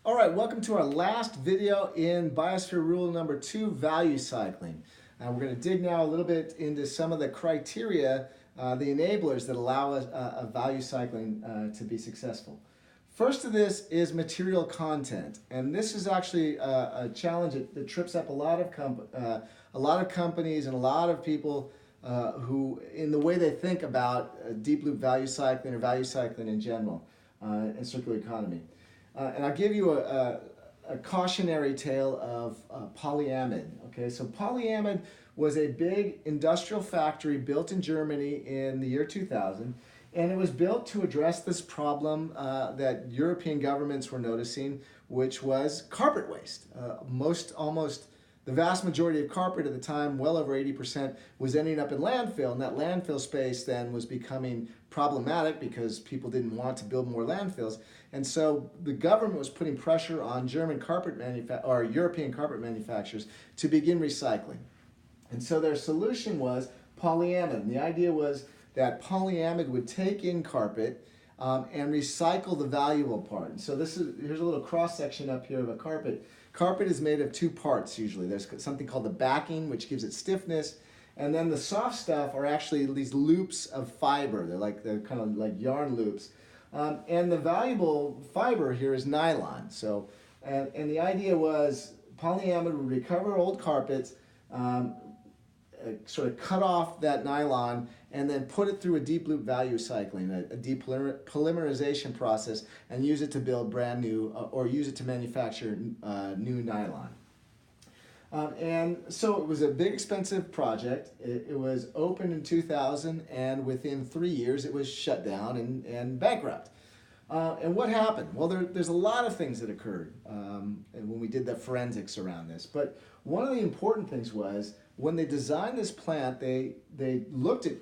All right, welcome to our last video in Biosphere Rule number 2, value cycling. We're going to dig now a little bit into some of the criteria, the enablers that allow a value cycling to be successful. First of this is material content, and this is actually a challenge that trips up a lot of companies and a lot of people who, in the way they think about deep loop value cycling or value cycling in general and circular economy. And I'll give you a cautionary tale of polyamide. Okay, so polyamide was a big industrial factory built in Germany in the year 2000, and it was built to address this problem that European governments were noticing, which was carpet waste. The vast majority of carpet at the time, well over 80%, was ending up in landfill, and that landfill space then was becoming problematic because people didn't want to build more landfills. And so the government was putting pressure on European carpet manufacturers to begin recycling. And so their solution was polyamide. And the idea was that polyamide would take in carpet and recycle the valuable part. And so here's a little cross section up here of a carpet. Carpet is made of two parts usually. There's something called the backing, which gives it stiffness, and then the soft stuff are actually these loops of fiber. They're kind of like yarn loops. And the valuable fiber here is nylon. So, and the idea was polyamide would recover old carpets, sort of cut off that nylon, and then put it through a deep loop value cycling, a depolymerization process, and use it to build brand new, or use it to manufacture new nylon. And so it was a big, expensive project. It was opened in 2000, and within 3 years it was shut down and bankrupt. And what happened? Well, there's a lot of things that occurred when we did the forensics around this. But one of the important things was when they designed this plant, they looked at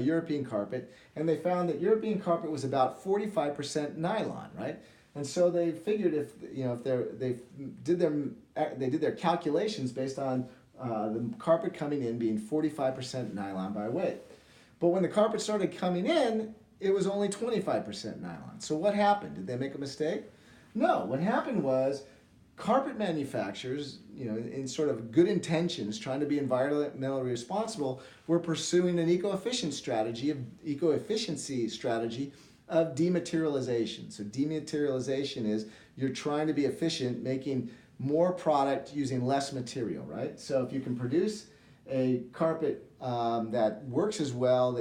European carpet, and they found that European carpet was about 45% nylon, right? And so they figured if they did their calculations based on the carpet coming in being 45% nylon by weight. But when the carpet started coming in, it was only 25% nylon. So what happened? Did they make a mistake? No. What happened was carpet manufacturers, in sort of good intentions, trying to be environmentally responsible, were pursuing an eco-efficiency strategy of dematerialization. So dematerialization is you're trying to be efficient, making more product using less material, right? So if you can produce a carpet that works as well,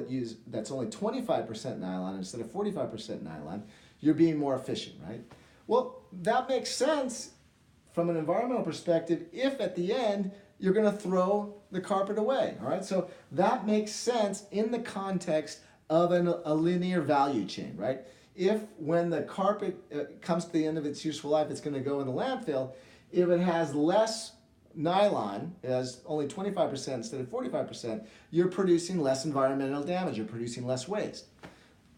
that's only 25% nylon instead of 45% nylon, you're being more efficient, right? Well, that makes sense from an environmental perspective if at the end you're going to throw the carpet away, all right? So that makes sense in the context of a linear value chain, right? If when the carpet comes to the end of its useful life, it's going to go in the landfill, if it has less nylon, it has only 25% instead of 45%, you're producing less environmental damage, you're producing less waste.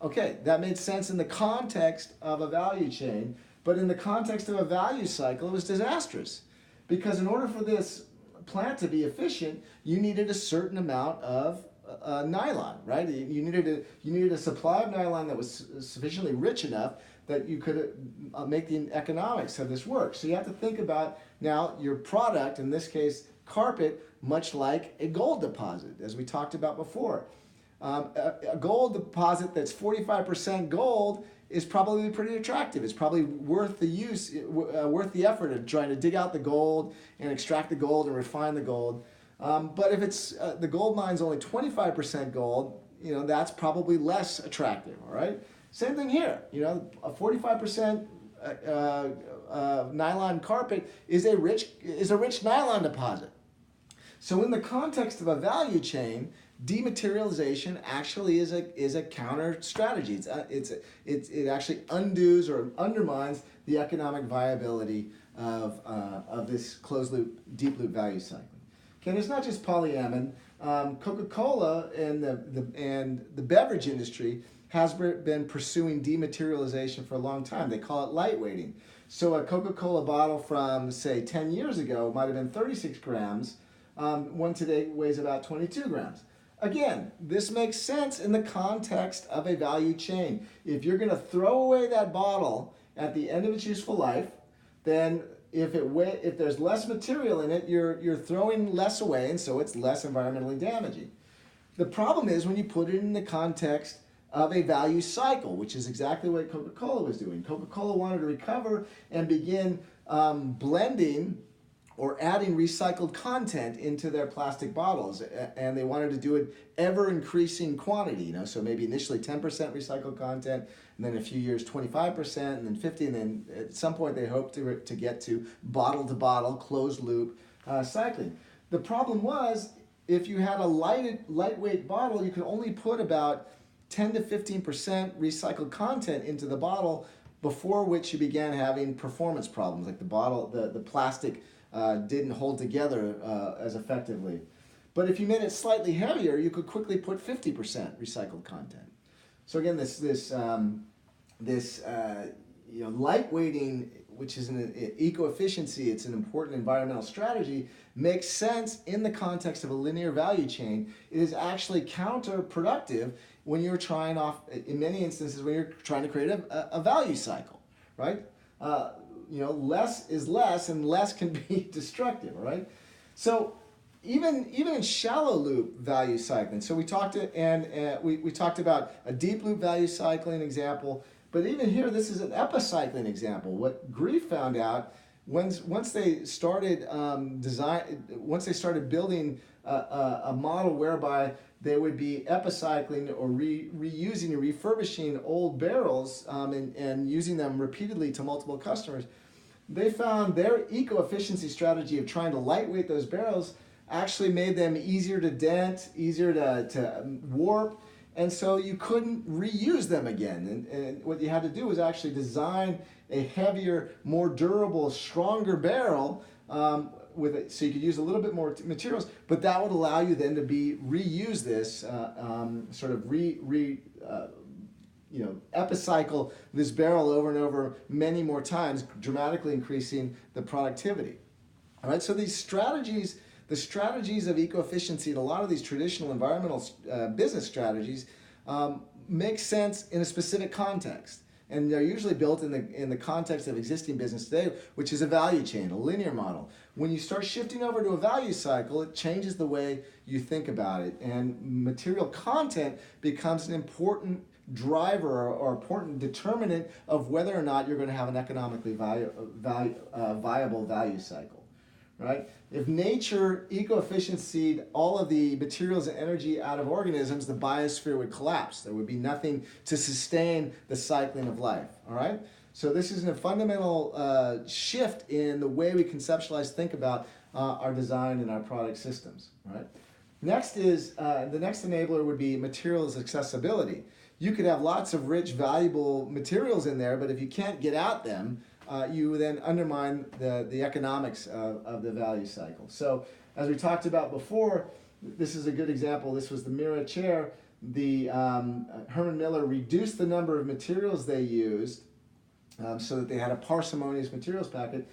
Okay, that made sense in the context of a value chain, but in the context of a value cycle, it was disastrous. Because in order for this plant to be efficient, you needed a certain amount of nylon, right? You needed a supply of nylon that was sufficiently rich enough that you could make the economics of this work. So you have to think about now your product, in this case carpet, much like a gold deposit, as we talked about before. A gold deposit that's 45% gold is probably pretty attractive. It's probably worth worth the effort of trying to dig out the gold and extract the gold and refine the gold. But if it's the gold mine's only 25% gold, that's probably less attractive. All right. Same thing here. A 45% nylon carpet is a rich nylon deposit. So in the context of a value chain, dematerialization actually is a counter strategy. It actually undoes or undermines the economic viability of this closed loop, deep loop value cycling. Okay, and it's not just polyamide. Coca-Cola and the beverage industry has been pursuing dematerialization for a long time. They call it lightweighting. So a Coca-Cola bottle from, say, 10 years ago might have been 36 grams. One today weighs about 22 grams. Again, this makes sense in the context of a value chain. If you're going to throw away that bottle at the end of its useful life, then if there's less material in it, you're throwing less away, and so it's less environmentally damaging. The problem is when you put it in the context of a value cycle, which is exactly what Coca-Cola was doing. Coca-Cola wanted to recover and begin blending or adding recycled content into their plastic bottles, and they wanted to do it ever increasing quantity. So maybe initially 10% recycled content, and then in a few years 25%, and then 50%, and then at some point they hope to get to bottle closed loop cycling. The problem was, if you had a lightweight bottle, you could only put about 10 to 15% recycled content into the bottle, before which you began having performance problems, like the plastic didn't hold together as effectively. But if you made it slightly heavier, you could quickly put 50% recycled content. So again, this lightweighting, which is an eco-efficiency, it's an important environmental strategy, makes sense in the context of a linear value chain. It is actually counterproductive when you're trying in many instances, when you're trying to create a value cycle, right? Less is less, and less can be destructive, right? So even in shallow loop value cycling, so we talked about a deep loop value cycling example, but even here, this is an epicycling example. What Grief found out once they started building a model whereby they would be epicycling or reusing and refurbishing old barrels and using them repeatedly to multiple customers, they found their eco-efficiency strategy of trying to lightweight those barrels actually made them easier to dent, easier to warp, and so you couldn't reuse them again. And what you had to do was actually design a heavier, more durable, stronger barrel so you could use a little bit more materials, but that would allow you then to reuse this epicycle this barrel over and over many more times, dramatically increasing the productivity. All right, so the strategies of eco-efficiency and a lot of these traditional environmental business strategies make sense in a specific context. And they're usually built in the context of existing business today, which is a value chain, a linear model. When you start shifting over to a value cycle, it changes the way you think about it. And material content becomes an important driver or important determinant of whether or not you're going to have an economically viable value cycle. Right? If nature eco-efficiencyed all of the materials and energy out of organisms, the biosphere would collapse. There would be nothing to sustain the cycling of life. All right? So this is a fundamental shift in the way we conceptualize, think about our design and our product systems. Right? Next is, the next enabler would be materials accessibility. You could have lots of rich, valuable materials in there, but if you can't get at them, you then undermine the economics of the value cycle. So as we talked about before, this is a good example. This was the Mira chair. Herman Miller reduced the number of materials they used so that they had a parsimonious materials palette,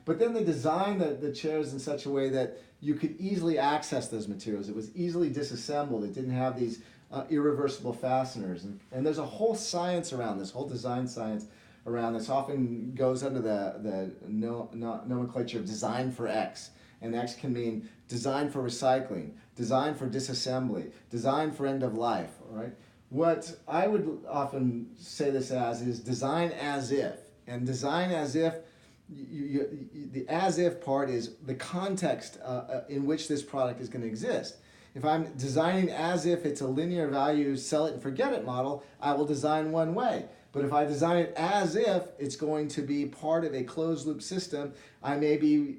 but then they designed the chairs in such a way that you could easily access those materials. It was easily disassembled. It didn't have these irreversible fasteners. And there's a whole science around this, whole design science around this. Often goes under the nomenclature of design for X. And X can mean design for recycling, design for disassembly, design for end of life. Right? What I would often say this as is design as if. And design as if, the as if part is the context in which this product is going to exist. If I'm designing as if it's a linear value, sell it and forget it model, I will design one way. But if I design it as if it's going to be part of a closed loop system, I may be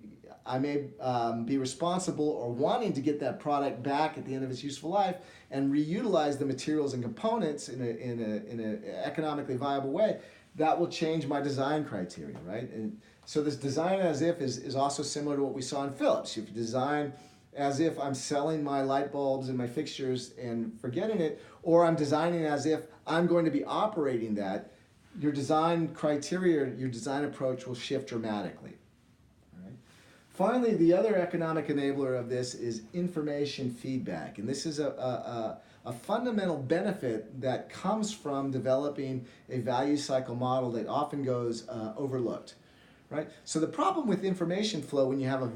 responsible or wanting to get that product back at the end of its useful life and reutilize the materials and components in an economically viable way. That will change my design criteria, right? And so this design as if is also similar to what we saw in Philips. If you design as if I'm selling my light bulbs and my fixtures and forgetting it, or I'm designing as if I'm going to be operating that, your design criteria, your design approach will shift dramatically. All right? Finally, the other economic enabler of this is information feedback. And this is a a fundamental benefit that comes from developing a value cycle model that often goes overlooked. Right? So the problem with information flow when you have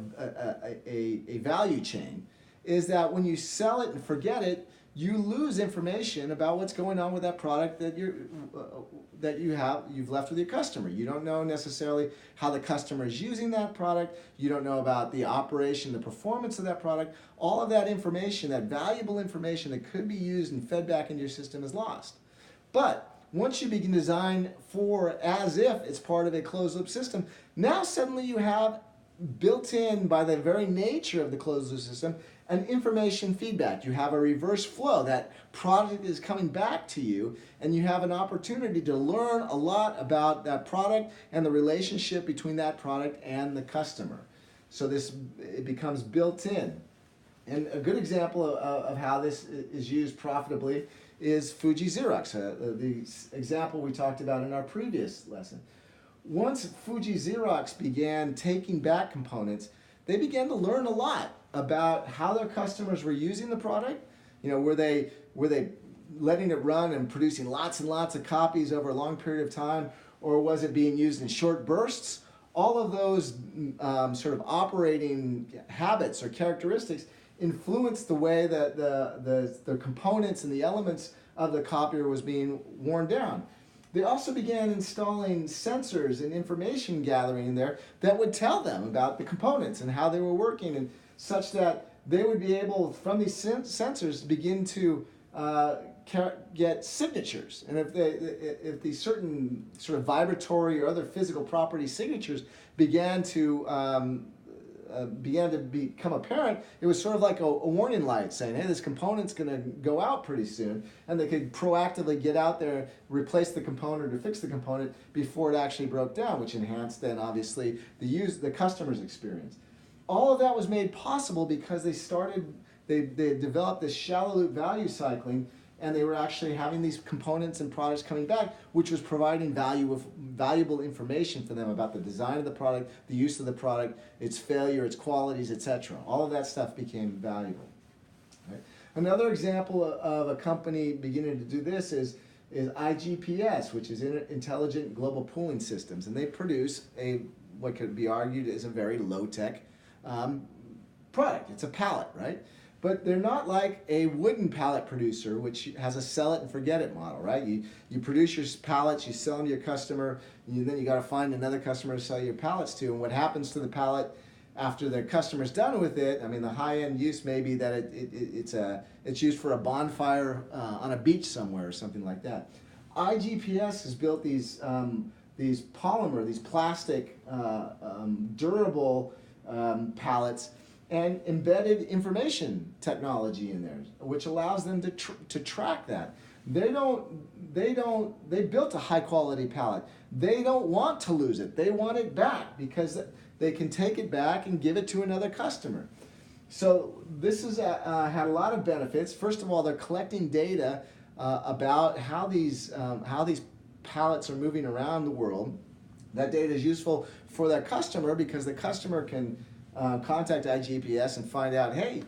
a value chain is that when you sell it and forget it, you lose information about what's going on with that product that you've left with your customer. You don't know necessarily how the customer is using that product. You don't know about the operation, the performance of that product. All of that information, that valuable information that could be used and fed back into your system is lost. But once you begin design for as if it's part of a closed loop system, now suddenly you have built in by the very nature of the closed loop system an information feedback. You have a reverse flow. That product is coming back to you and you have an opportunity to learn a lot about that product and the relationship between that product and the customer. So it becomes built in. And a good example of how this is used profitably is Fuji Xerox, the example we talked about in our previous lesson. Once Fuji Xerox began taking back components, they began to learn a lot about how their customers were using the product. You know, were they letting it run and producing lots and lots of copies over a long period of time, or was it being used in short bursts? All of those sort of operating habits or characteristics influenced the way that the components and the elements of the copier was being worn down. They also began installing sensors and information gathering in there that would tell them about the components and how they were working, and such that they would be able, from these sensors, begin to get signatures. And if the certain sort of vibratory or other physical property signatures began to become apparent, it was sort of like a warning light saying, hey, this component's going to go out pretty soon, and they could proactively get out there, replace the component or fix the component before it actually broke down, which enhanced then obviously the customer's experience. All of that was made possible because they developed this shallow loop value cycling, and they were actually having these components and products coming back, which was providing valuable information for them about the design of the product, the use of the product, its failure, its qualities, etc. All of that stuff became valuable. Right? Another example of a company beginning to do this is iGPS, which is Intelligent Global Pooling Systems, and they produce what could be argued is a very low-tech product. It's a pallet, right? But they're not like a wooden pallet producer, which has a sell it and forget it model, right? You produce your pallets, you sell them to your customer, and then you got to find another customer to sell your pallets to. And what happens to the pallet after the customer's done with it? I mean, the high-end use may be that it's used for a bonfire on a beach somewhere or something like that. iGPS has built these polymer, these plastic, durable pallets, and embedded information technology in there, which allows them to track that. They built a high quality pallet. They don't want to lose it. They want it back because they can take it back and give it to another customer. So this has had a lot of benefits. First of all, they're collecting data about how these pallets are moving around the world. That data is useful for their customer because the customer can contact iGPS and find out, hey,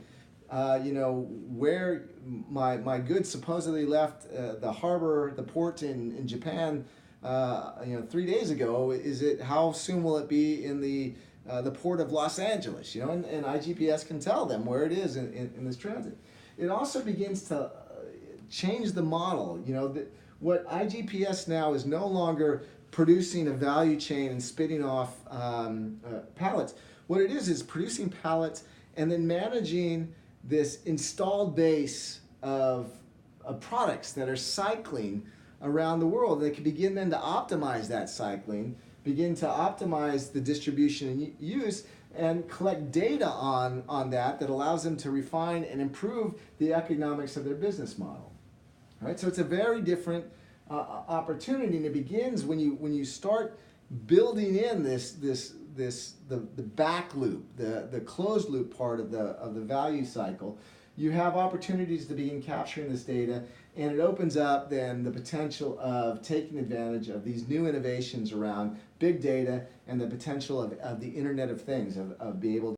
where my goods supposedly left the harbor, the port in Japan, 3 days ago. How soon will it be in the port of Los Angeles? And iGPS can tell them where it is in this transit. It also begins to change the model. What iGPS now is no longer producing a value chain and spitting off pallets. What it is producing pallets and then managing this installed base of products that are cycling around the world. They can begin then to optimize that cycling, begin to optimize the distribution and use, and collect data on that allows them to refine and improve the economics of their business model. Right? So it's a very different opportunity, and it begins when you start building in the back loop, the closed loop part of the value cycle. You have opportunities to begin capturing this data, and it opens up then the potential of taking advantage of these new innovations around big data and the potential of the Internet of Things, of being able to